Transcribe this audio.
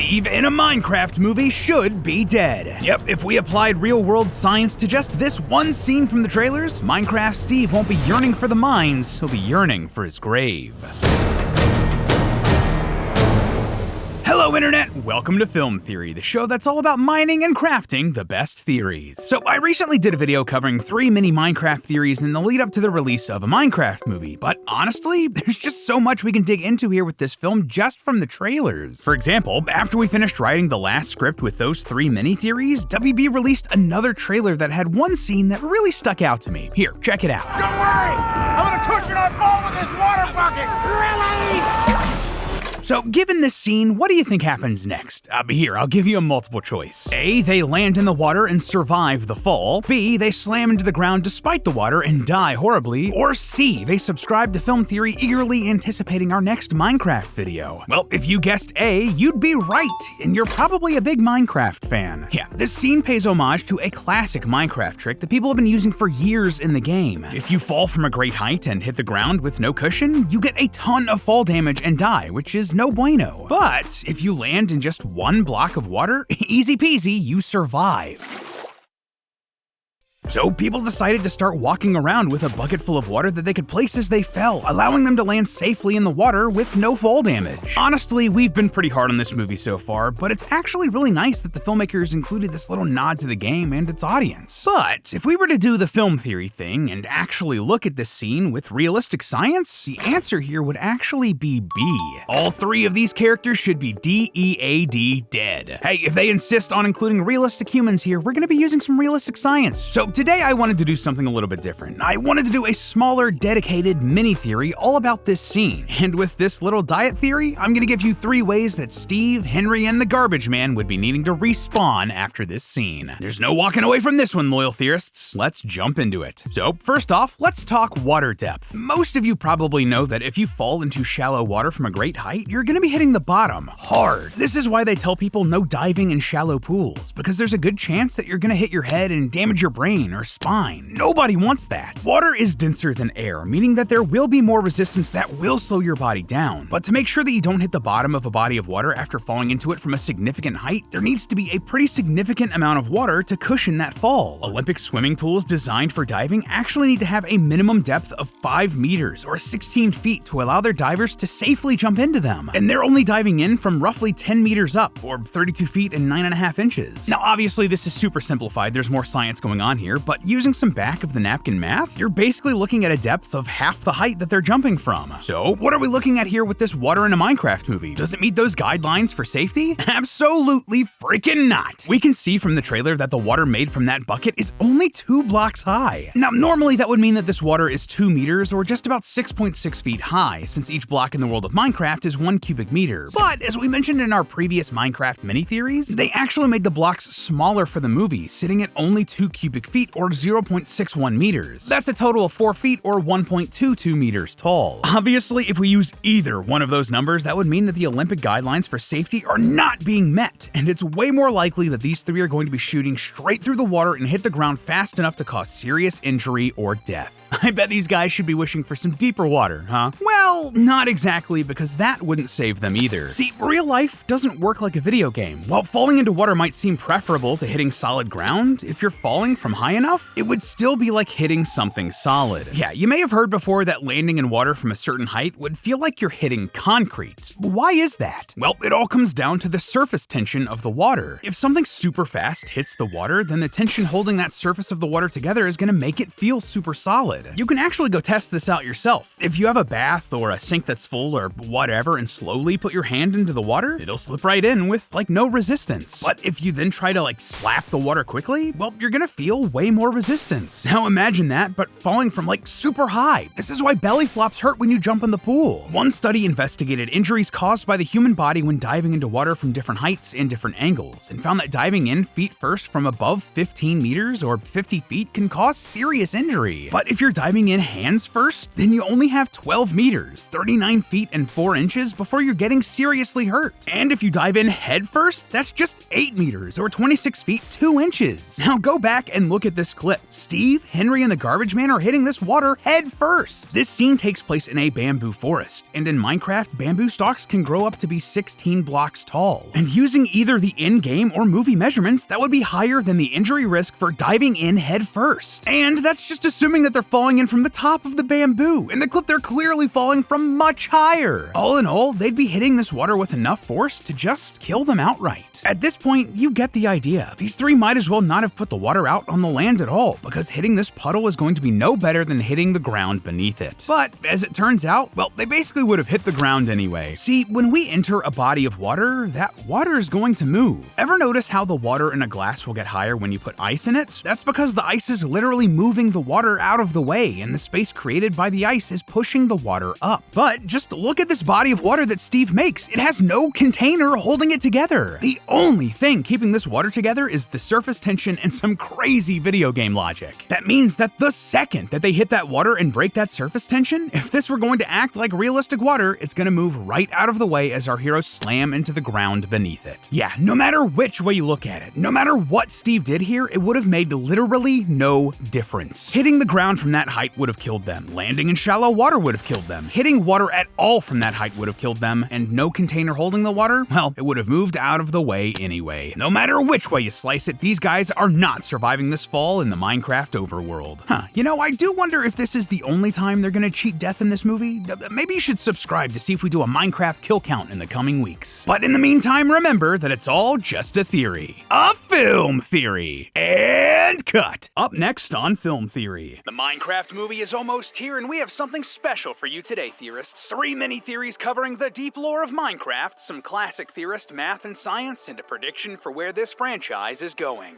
Steve in a Minecraft movie should be dead. Yep, if we applied real-world science to just this one scene from the trailers, Minecraft Steve won't be yearning for the mines, he'll be yearning for his grave. Hello Internet, welcome to Film Theory, the show that's all about mining and crafting the best theories. So I recently did a video covering 3 mini Minecraft theories in the lead up to the release of a Minecraft movie, but honestly, there's just so much we can dig into here with this film just from the trailers. For example, after we finished writing the last script with those 3 mini theories, WB released another trailer that had one scene that really stuck out to me. Here, check it out. Don't worry! I'm gonna cushion our fall with this water bucket! Release! So, given this scene, what do you think happens next? Here, I'll give you a multiple choice. A, they land in the water and survive the fall. B, they slam into the ground despite the water and die horribly. Or C, they subscribe to Film Theory eagerly anticipating our next Minecraft video. Well, if you guessed A, you'd be right, and you're probably a big Minecraft fan. Yeah, this scene pays homage to a classic Minecraft trick that people have been using for years in the game. If you fall from a great height and hit the ground with no cushion, you get a ton of fall damage and die, which is no bueno. But if you land in just one block of water, easy peasy, you survive. So people decided to start walking around with a bucket full of water that they could place as they fell, allowing them to land safely in the water with no fall damage. Honestly, we've been pretty hard on this movie so far, but it's actually really nice that the filmmakers included this little nod to the game and its audience. But if we were to do the film theory thing and actually look at this scene with realistic science, the answer here would actually be B. All 3 of these characters should be DEAD dead. Hey, if they insist on including realistic humans here, we're gonna be using some realistic science. So today I wanted to do something a little bit different. I wanted to do a smaller, dedicated mini theory all about this scene. And with this little diet theory, I'm gonna give you 3 ways that Steve, Henry, and the Garbage Man would be needing to respawn after this scene. There's no walking away from this one, loyal theorists. Let's jump into it. So first off, let's talk water depth. Most of you probably know that if you fall into shallow water from a great height, you're gonna be hitting the bottom hard. This is why they tell people no diving in shallow pools, because there's a good chance that you're gonna hit your head and damage your brain or spine. Nobody wants that. Water is denser than air, meaning that there will be more resistance that will slow your body down. But to make sure that you don't hit the bottom of a body of water after falling into it from a significant height, there needs to be a pretty significant amount of water to cushion that fall. Olympic swimming pools designed for diving actually need to have a minimum depth of 5 meters or 16 feet to allow their divers to safely jump into them. And they're only diving in from roughly 10 meters up, or 32 feet and 9.5 inches. Now obviously this is super simplified, there's more science going on here, but using some back of the napkin math, you're basically looking at a depth of half the height that they're jumping from. So what are we looking at here with this water in a Minecraft movie? Does it meet those guidelines for safety? Absolutely freaking not. We can see from the trailer that the water made from that bucket is only 2 blocks high. Now normally that would mean that this water is 2 meters or just about 6.6 feet high, since each block in the world of Minecraft is 1 cubic meter. But as we mentioned in our previous Minecraft mini theories, they actually made the blocks smaller for the movie, sitting at only 2 cubic feet or 0.61 meters. That's a total of 4 feet or 1.22 meters tall. Obviously, if we use either one of those numbers, that would mean that the Olympic guidelines for safety are not being met, and it's way more likely that these 3 are going to be shooting straight through the water and hit the ground fast enough to cause serious injury or death. I bet these guys should be wishing for some deeper water, huh? Well, not exactly, because that wouldn't save them either. See, real life doesn't work like a video game. While falling into water might seem preferable to hitting solid ground, if you're falling from high enough, it would still be like hitting something solid. Yeah, you may have heard before that landing in water from a certain height would feel like you're hitting concrete. Why is that? Well, it all comes down to the surface tension of the water. If something super fast hits the water, then the tension holding that surface of the water together is gonna make it feel super solid. You can actually go test this out yourself. If you have a bath or a sink that's full or whatever and slowly put your hand into the water, it'll slip right in with like no resistance. But if you then try to like slap the water quickly, well, you're gonna feel way more resistance. Now imagine that, but falling from like super high. This is why belly flops hurt when you jump in the pool. One study investigated injuries caused by the human body when diving into water from different heights and different angles, and found that diving in feet first from above 15 meters or 50 feet can cause serious injury. But if you're you're diving in hands first, then you only have 12 meters, 39 feet and 4 inches before you're getting seriously hurt. And if you dive in head first, that's just 8 meters or 26 feet 2 inches. Now go back and look at this clip. Steve, Henry, and the garbage man are hitting this water head first. This scene takes place in a bamboo forest, and in Minecraft, bamboo stalks can grow up to be 16 blocks tall. And using either the in-game or movie measurements, that would be higher than the injury risk for diving in head first. And that's just assuming that they're falling in from the top of the bamboo. In the clip, they're clearly falling from much higher. All in all, they'd be hitting this water with enough force to just kill them outright. At this point, you get the idea. These three might as well not have put the water out on the land at all, because hitting this puddle is going to be no better than hitting the ground beneath it. But as it turns out, well, they basically would have hit the ground anyway. See, when we enter a body of water, that water is going to move. Ever notice how the water in a glass will get higher when you put ice in it? That's because the ice is literally moving the water out of the way, and the space created by the ice is pushing the water up. But just look at this body of water that Steve makes. It has no container holding it together. The only thing keeping this water together is the surface tension and some crazy video game logic. That means that the second that they hit that water and break that surface tension, if this were going to act like realistic water, it's gonna move right out of the way as our heroes slam into the ground beneath it. Yeah, no matter which way you look at it, no matter what Steve did here, it would have made literally no difference. Hitting the ground from that height would have killed them. Landing in shallow water would have killed them. Hitting water at all from that height would have killed them. And no container holding the water, well, it would have moved out of the way anyway. No matter which way you slice it, these guys are not surviving this fall in the Minecraft overworld. You know, I do wonder if this is the only time they're gonna cheat death in this movie. Maybe you should subscribe to see if we do a Minecraft kill count in the coming weeks. But in the meantime, remember that it's all just a theory. A film theory. And cut. Up next on Film Theory. The Minecraft movie is almost here, and we have something special for you today, theorists. 3 mini-theories covering the deep lore of Minecraft, some classic theorist math and science, and a prediction for where this franchise is going.